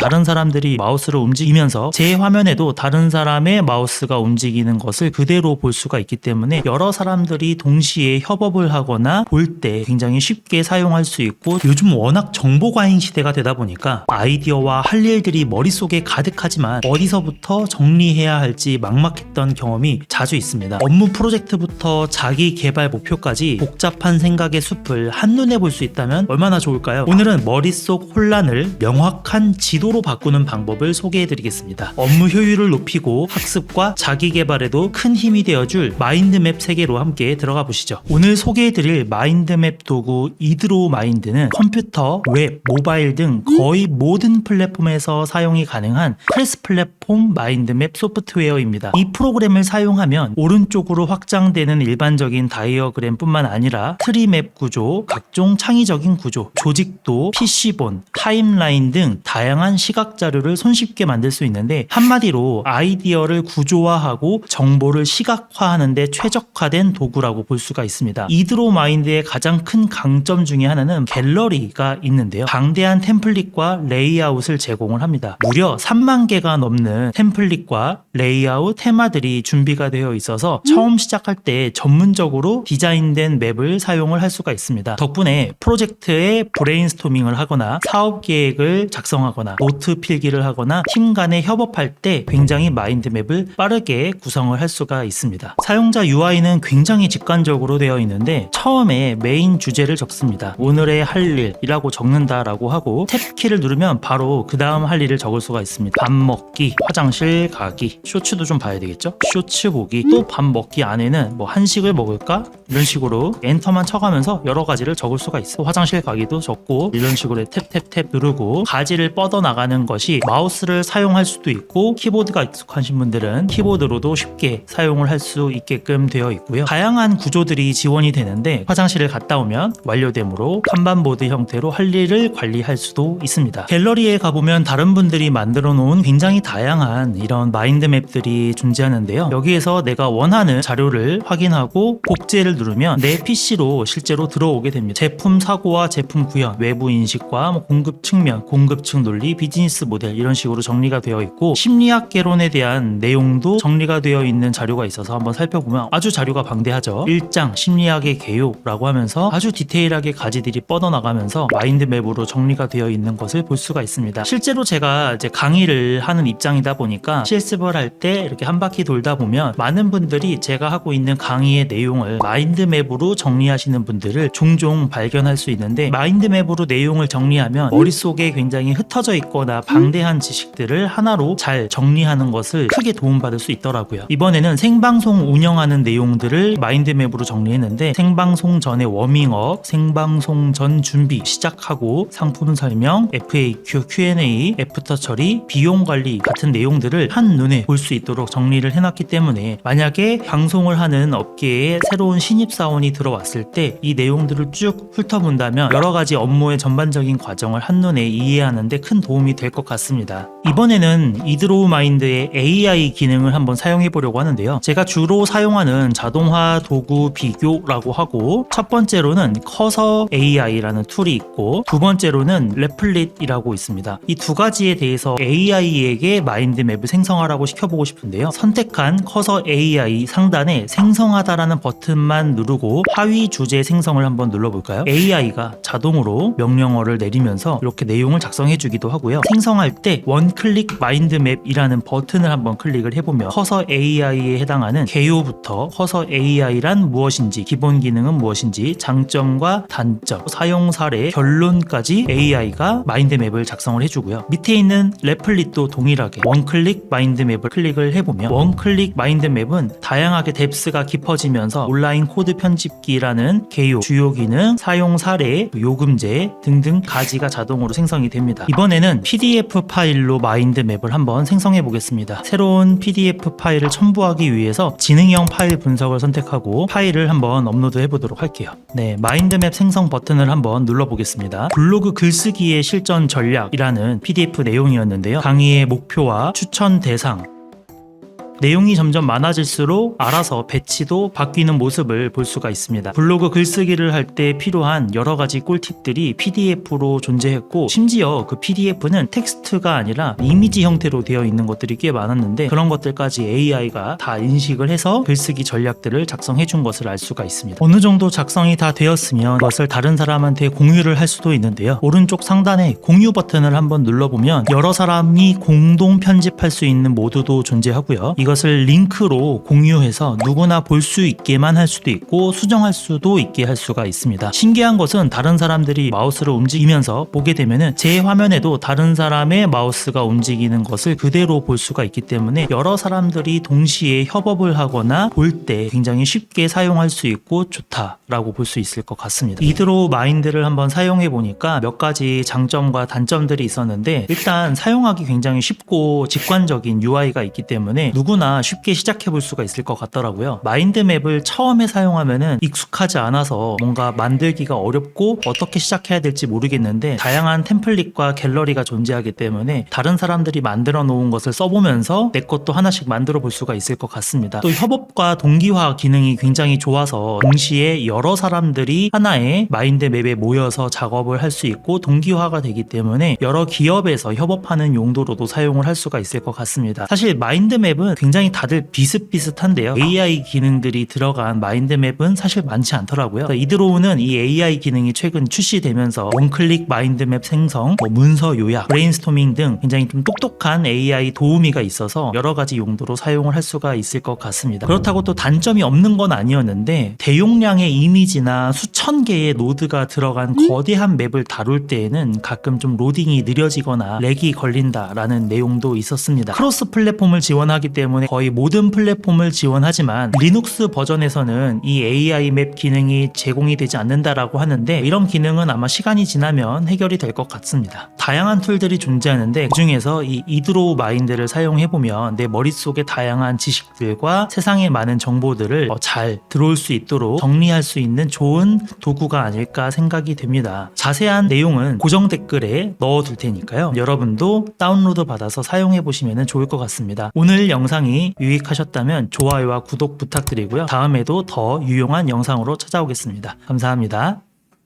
다른 사람들이 마우스를 움직이면서 제 화면에도 다른 사람의 마우스가 움직이는 것을 그대로 볼 수가 있기 때문에 여러 사람들이 동시에 협업을 하거나 볼 때 굉장히 쉽게 사용할 수 있고, 요즘 워낙 정보과잉 시대가 되다 보니까 아이디어와 할 일들이 머릿속에 가득하지만 어디서부터 정리해야 할지 막막했던 경험이 자주 있습니다. 업무 프로젝트부터 자기 개발 목표까지 복잡한 생각의 숲을 한눈에 볼 수 있다면 얼마나 좋을까요? 오늘은 머릿속 혼란을 명확한 지도로 바꾸는 방법을 소개해드리겠습니다. 업무 효율을 높이고 학습과 자기 개발에도 큰 힘이 되어줄 마인드맵 세계로 함께 들어가 보시죠. 오늘 소개해드릴 마인드맵 도구 이드로우 마인드는 컴퓨터, 웹, 모바일 등 거의 모든 플랫폼에서 사용이 가능한 크로스 플랫폼 마인드맵 소프트웨어입니다. 이 프로그램을 사용하면 오른쪽으로 확장되는 일반적인 다이어그램뿐만 아니라 트리맵 구조, 각종 창의적인 구조, 조직도, PC본, 타임라인 등 다양한 시각 자료를 손쉽게 만들 수 있는데, 한마디로 아이디어를 구조화하고 정보를 시각화하는 데 최적화된 도구라고 볼 수가 있습니다. 이드로우 마인드의 가장 큰 강점 중에 하나는 갤러리가 있는데요. 방대한 템플릿과 레이아웃을 제공을 합니다. 무려 3만 개가 넘는 템플릿과 레이아웃 테마들이 준비가 되어 있어서 처음 시작할 때 전문적으로 디자인된 맵을 사용을 할 수가 있습니다. 덕분에 프로젝트에 브레인스토밍을 하거나 사업 계획을 작성하거나 노트 필기를 하거나 팀 간에 협업할 때 굉장히 마인드맵을 빠르게 구성을 할 수가 있습니다. 사용자 UI는 굉장히 직관적으로 되어 있는데, 처음에 메인 주제를 적습니다. 오늘의 할 일이라고 적는다라고 하고 탭키를 누르면 바로 그 다음 할 일을 적을 수가 있습니다. 밥 먹기, 화장실 가기, 쇼츠도 좀 봐야 되겠죠? 쇼츠 보기, 또 밥 먹기 안에는 뭐 한식을 먹을까? 이런 식으로 엔터만 쳐가면서 여러 가지를 적을 수가 있어요. 화장실 가기도 적고, 이런 식으로 탭탭탭 누르고 가지를 뻗어나가는 것이 마우스를 사용할 수도 있고, 키보드가 익숙하신 분들은 키보드로도 쉽게 사용을 할 수 있게끔 되어 있고요. 다양한 구조들이 지원이 되는데, 화장실을 갔다 오면 완료됨으로 칸반보드 형태로 할 일을 관리할 수도 있습니다. 갤러리에 가보면 다른 분들이 만들어 놓은 굉장히 다양한 이런 마인드맵들이 존재하는데요. 여기에서 내가 원하는 자료를 확인하고 복제를 누르면 내 PC로 실제로 들어오게 됩니다. 제품 사고와 제품 구현, 외부 인식과 공급 측면, 공급층 논리, 비즈니스 모델, 이런 식으로 정리가 되어 있고, 심리학 개론에 대한 내용도 정리가 되어 있는 자료가 있어서 한번 살펴보면 아주 자료가 방대하죠. 1장 심리학의 개요라고 하면서 아주 디테일하게 가지들이 뻗어나가면서 마인드맵으로 정리가 되어 있는 것을 볼 수가 있습니다. 실제로 제가 이제 강의를 하는 입장이다 보니까 실습을 할 때 이렇게 한 바퀴 돌다 보면 많은 분들이 제가 하고 있는 강의의 내용을 마인드맵으로 정리하시는 분들을 종종 발견할 수 있는데, 마인드맵으로 내용을 정리하면 머릿속에 굉장히 흩어져 있거나 방대한 지식들을 하나로 잘 정리하는 것을 크게 도움받을 수 있더라고요. 이번에는 생방송 운영하는 내용들을 마인드맵으로 정리했는데, 생방송 전에 워밍업, 생방송 전 준비 시작하고 상품 설명, FAQ, Q&A, 애프터 처리, 비용 관리 같은 내용들을 한눈에 볼 수 있도록 정리를 해놨기 때문에, 만약에 방송을 하는 업계에 새로운 신입사원이 들어왔을 때 이 내용들을 쭉 훑어본다면 여러 가지 업무의 전반적인 과정을 한눈에 이해하는 데 큰 도움이 될 것 같습니다. 이번에는 이드로우 마인드의 AI 기능을 한번 사용해 보려고 하는데요. 제가 주로 사용하는 자동화 도구 비교라고 하고, 첫 번째로는 커서 AI라는 툴이 있고, 두 번째로는 레플릿이라고 있습니다. 이 두 가지에 대해서 AI에게 마인드맵을 생성하라고 시켜보고 싶은데요. 선택한 커서 AI 상단에 생성하다라는 버튼만 누르고 하위 주제 생성을 한번 눌러볼까요? AI가 자동으로 명령어를 내리면서 이렇게 내용을 작성해 주기도 하고요. 생성할 때 원클릭 마인드맵이라는 버튼을 한번 클릭을 해보면 커서 AI에 해당하는 개요부터 커서 AI란 무엇인지, 기본 기능은 무엇인지, 장점과 단점, 사용 사례, 결론까지 AI가 마인드맵을 작성을 해주고요. 밑에 있는 레플릿도 동일하게 원클릭 마인드맵을 클릭을 해보면, 원클릭 마인드맵은 다양하게 뎁스가 깊어지면서 온라인 코드 편집기라는 개요, 주요 기능, 사용 사례, 요금제 등등 가지가 자동으로 생성이 됩니다. 이번에는 PDF 파일로 마인드맵을 한번 생성해 보겠습니다. 새로운 PDF 파일을 첨부하기 위해서 지능형 파일 분석을 선택하고 파일을 한번 업로드 해보도록 할게요. 네, 마인드맵 생성 버튼을 한번 눌러보겠습니다. 블로그 글쓰기의 실전 전략이라는 PDF 내용이었는데요. 강의의 목표와 추천 대상, 내용이 점점 많아질수록 알아서 배치도 바뀌는 모습을 볼 수가 있습니다. 블로그 글쓰기를 할 때 필요한 여러 가지 꿀팁들이 PDF로 존재했고, 심지어 그 PDF는 텍스트가 아니라 이미지 형태로 되어 있는 것들이 꽤 많았는데, 그런 것들까지 AI가 다 인식을 해서 글쓰기 전략들을 작성해 준 것을 알 수가 있습니다. 어느 정도 작성이 다 되었으면 그것을 다른 사람한테 공유를 할 수도 있는데요. 오른쪽 상단에 공유 버튼을 한번 눌러보면 여러 사람이 공동 편집할 수 있는 모드도 존재하고요. 이것을 링크로 공유해서 누구나 볼 수 있게만 할 수도 있고 수정할 수도 있게 할 수가 있습니다. 신기한 것은 다른 사람들이 마우스를 움직이면서 보게 되면은 제 화면에도 다른 사람의 마우스가 움직이는 것을 그대로 볼 수가 있기 때문에 여러 사람들이 동시에 협업을 하거나 볼 때 굉장히 쉽게 사용할 수 있고 좋다라고 볼 수 있을 것 같습니다. 이드로우 마인드를 한번 사용해 보니까 몇 가지 장점과 단점들이 있었는데, 일단 사용하기 굉장히 쉽고 직관적인 UI가 있기 때문에 누구나 쉽게 시작해 볼 수가 있을 것 같더라고요. 마인드맵을 처음에 사용하면은 익숙하지 않아서 뭔가 만들기가 어렵고 어떻게 시작해야 될지 모르겠는데, 다양한 템플릿과 갤러리가 존재하기 때문에 다른 사람들이 만들어 놓은 것을 써보면서 내 것도 하나씩 만들어 볼 수가 있을 것 같습니다. 또 협업과 동기화 기능이 굉장히 좋아서 동시에 여러 사람들이 하나의 마인드맵에 모여서 작업을 할 수 있고 동기화가 되기 때문에 여러 기업에서 협업하는 용도로도 사용을 할 수가 있을 것 같습니다. 사실 마인드맵은 굉장히 다들 비슷비슷한데요. AI 기능들이 들어간 마인드맵은 사실 많지 않더라고요. 이드로우는 이 AI 기능이 최근 출시되면서 원클릭 마인드맵 생성, 문서 요약, 브레인스토밍 등 굉장히 좀 똑똑한 AI 도우미가 있어서 여러 가지 용도로 사용을 할 수가 있을 것 같습니다. 그렇다고 또 단점이 없는 건 아니었는데, 대용량의 이미지나 수천 개의 노드가 들어간 거대한 맵을 다룰 때에는 가끔 좀 로딩이 느려지거나 렉이 걸린다라는 내용도 있었습니다. 크로스 플랫폼을 지원하기 때문에 거의 모든 플랫폼을 지원하지만 리눅스 버전에서는 이 AI 맵 기능이 제공이 되지 않는다라고 하는데, 이런 기능은 아마 시간이 지나면 해결이 될 것 같습니다. 다양한 툴들이 존재하는데 그중에서 이 이드로우 마인드를 사용해보면 내 머릿속에 다양한 지식들과 세상에 많은 정보들을 잘 들어올 수 있도록 정리할 수 있는 좋은 도구가 아닐까 생각이 됩니다. 자세한 내용은 고정 댓글에 넣어둘 테니까요. 여러분도 다운로드 받아서 사용해보시면 좋을 것 같습니다. 오늘 영상이 유익하셨다면 좋아요와 구독 부탁드리고요. 다음에도 더 유용한 영상으로 찾아오겠습니다. 감사합니다.